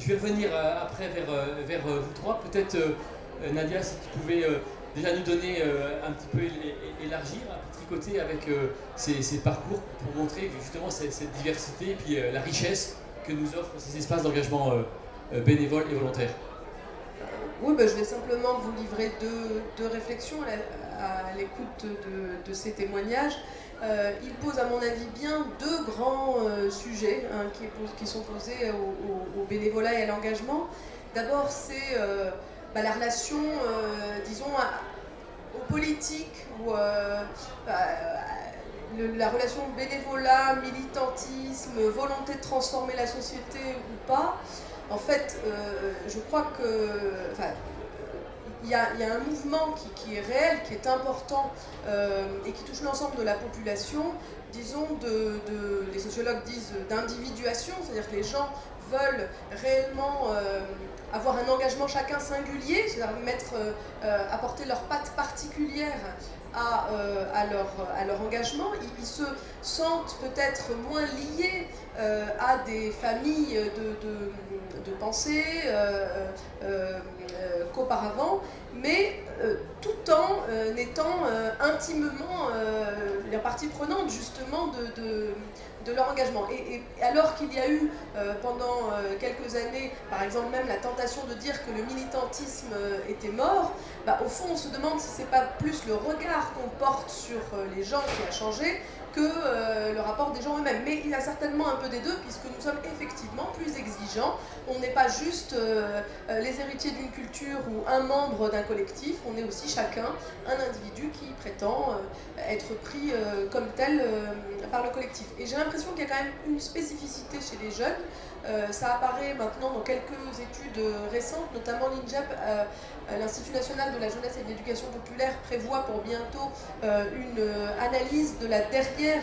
je vais revenir après vers vous trois. Peut-être, Nadia, si tu pouvais déjà nous donner un petit peu élargir, un peu tricoter avec ces parcours pour montrer justement cette diversité et puis la richesse que nous offrent ces espaces d'engagement bénévole et volontaire. Oui, ben, je vais simplement vous livrer deux réflexions à l'écoute de ces témoignages. Il pose à mon avis bien deux grands sujets hein, qui sont posés au bénévolat et à l'engagement. D'abord, c'est la relation, disons, aux politiques, ou la relation bénévolat, militantisme, volonté de transformer la société ou pas. En fait, je crois que... il y a un mouvement qui est réel, qui est important et qui touche l'ensemble de la population, disons, les sociologues disent d'individuation, c'est-à-dire que les gens veulent réellement avoir un engagement chacun singulier, c'est-à-dire apporter leur patte particulière à leur engagement. Ils se sentent peut-être moins liés à des familles de pensée qu'auparavant, mais tout en étant intimement partie prenante justement de leur engagement. Et alors qu'il y a eu pendant quelques années, par exemple même la tentation de dire que le militantisme était mort, au fond on se demande si c'est pas plus le regard qu'on porte sur les gens qui a changé que le rapport des gens eux-mêmes. Mais il y a certainement un peu des deux, puisque nous sommes effectivement plus exigeants. On n'est pas juste les héritiers d'une culture ou un membre d'un collectif, on est aussi chacun un individu qui prétend être pris comme tel par le collectif. Et j'ai l'impression qu'il y a quand même une spécificité chez les jeunes. Ça apparaît maintenant dans quelques études récentes, notamment l'INJEP, l'Institut national de la jeunesse et de l'éducation populaire, prévoit pour bientôt une analyse de la dernière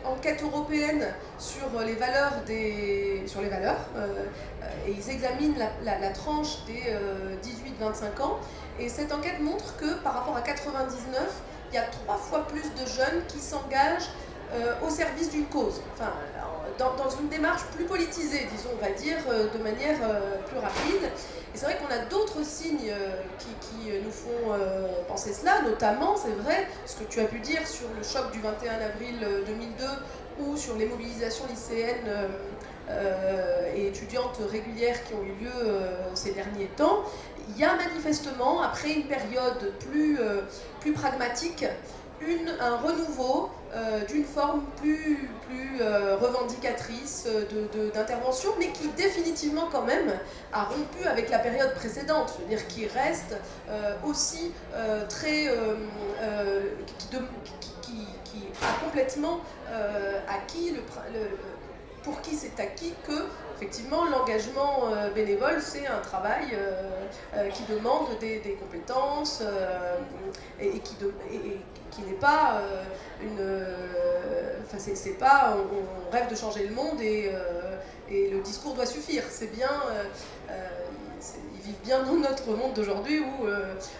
enquête européenne sur les valeurs et ils examinent la tranche des 18-25 ans. Et cette enquête montre que par rapport à 99, il y a 3 fois plus de jeunes qui s'engagent au service d'une cause. Enfin, dans une démarche plus politisée, disons, on va dire, de manière plus rapide. Et c'est vrai qu'on a d'autres signes qui nous font penser cela, notamment, c'est vrai, ce que tu as pu dire sur le choc du 21 avril 2002 ou sur les mobilisations lycéennes et étudiantes régulières qui ont eu lieu ces derniers temps. Il y a manifestement, après une période plus pragmatique, un renouveau d'une forme plus revendicatrice d'intervention, mais qui définitivement quand même a rompu avec la période précédente, c'est-à-dire qui reste aussi très... qui a complètement acquis pour qui c'est acquis que effectivement l'engagement bénévole c'est un travail qui demande des compétences et qui n'est pas enfin c'est pas on rêve de changer le monde et le discours doit suffire. C'est bien ils vivent bien dans notre monde d'aujourd'hui où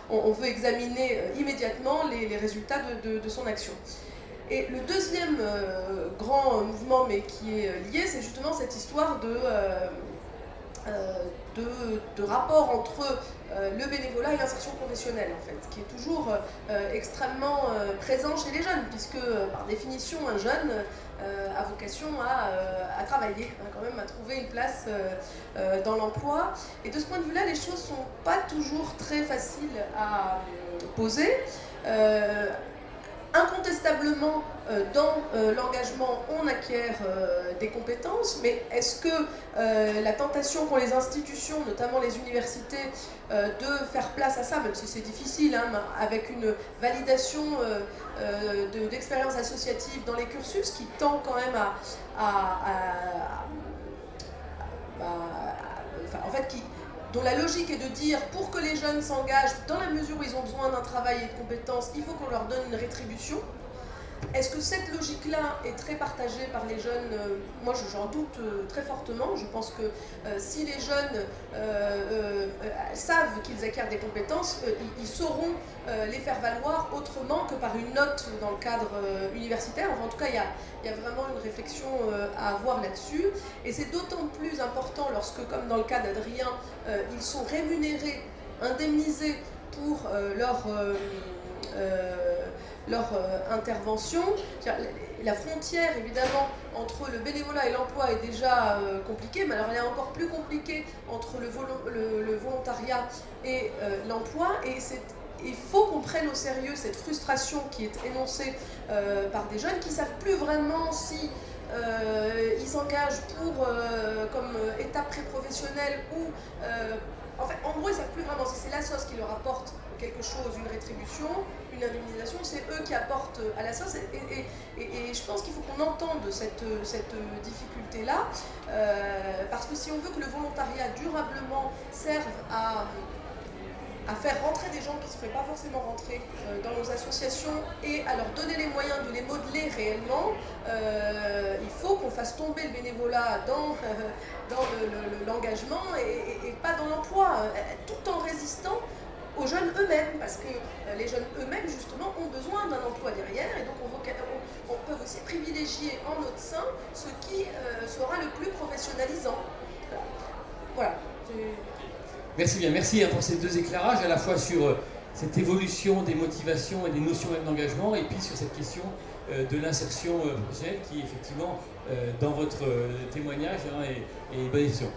on veut examiner immédiatement les résultats de son action. Et le deuxième grand mouvement, mais qui est lié, c'est justement cette histoire de rapport entre le bénévolat et l'insertion professionnelle, en fait, qui est toujours extrêmement présent chez les jeunes, puisque par définition, un jeune a vocation à travailler, quand même à trouver une place dans l'emploi. Et de ce point de vue-là, les choses ne sont pas toujours très faciles à poser. Incontestablement, dans l'engagement, on acquiert des compétences, mais est-ce que la tentation qu'ont les institutions, notamment les universités, de faire place à ça, même si c'est difficile, hein, avec une validation d'expériences associatives dans les cursus, qui tend quand même en fait, dont la logique est de dire, pour que les jeunes s'engagent, dans la mesure où ils ont besoin d'un travail et de compétences, il faut qu'on leur donne une rétribution. Est-ce que cette logique-là est très partagée par les jeunes? Moi, j'en doute très fortement. Je pense que si les jeunes savent qu'ils acquièrent des compétences, ils sauront les faire valoir autrement que par une note dans le cadre universitaire. Enfin, en tout cas, il y a vraiment une réflexion à avoir là-dessus. Et c'est d'autant plus important lorsque, comme dans le cas d'Adrien, ils sont rémunérés, indemnisés pour leur intervention. La frontière, évidemment, entre le bénévolat et l'emploi est déjà compliquée, mais alors elle est encore plus compliquée entre le volontariat et l'emploi. Et il faut qu'on prenne au sérieux cette frustration qui est énoncée par des jeunes qui ne savent plus vraiment si ils s'engagent comme étape pré-professionnelle ou... en gros, ils ne savent plus vraiment si c'est l'ASSOS qui leur apporte quelque chose, une rétribution, une indemnisation, c'est eux qui apportent à l'ASSOS. Et je pense qu'il faut qu'on entende cette difficulté-là, parce que si on veut que le volontariat durablement serve à faire rentrer des gens qui ne se feraient pas forcément rentrer dans nos associations et à leur donner les moyens de les modeler réellement, il faut qu'on fasse tomber le bénévolat dans l'engagement et pas dans l'emploi, tout en résistant aux jeunes eux-mêmes, parce que les jeunes eux-mêmes, justement, ont besoin d'un emploi derrière, et donc on peut aussi privilégier en notre sein ce qui sera le plus professionnalisant. Voilà. Merci bien, merci pour ces deux éclairages, à la fois sur cette évolution des motivations et des notions même d'engagement, et puis sur cette question de l'insertion professionnelle qui, effectivement, dans votre témoignage, est une bonne question.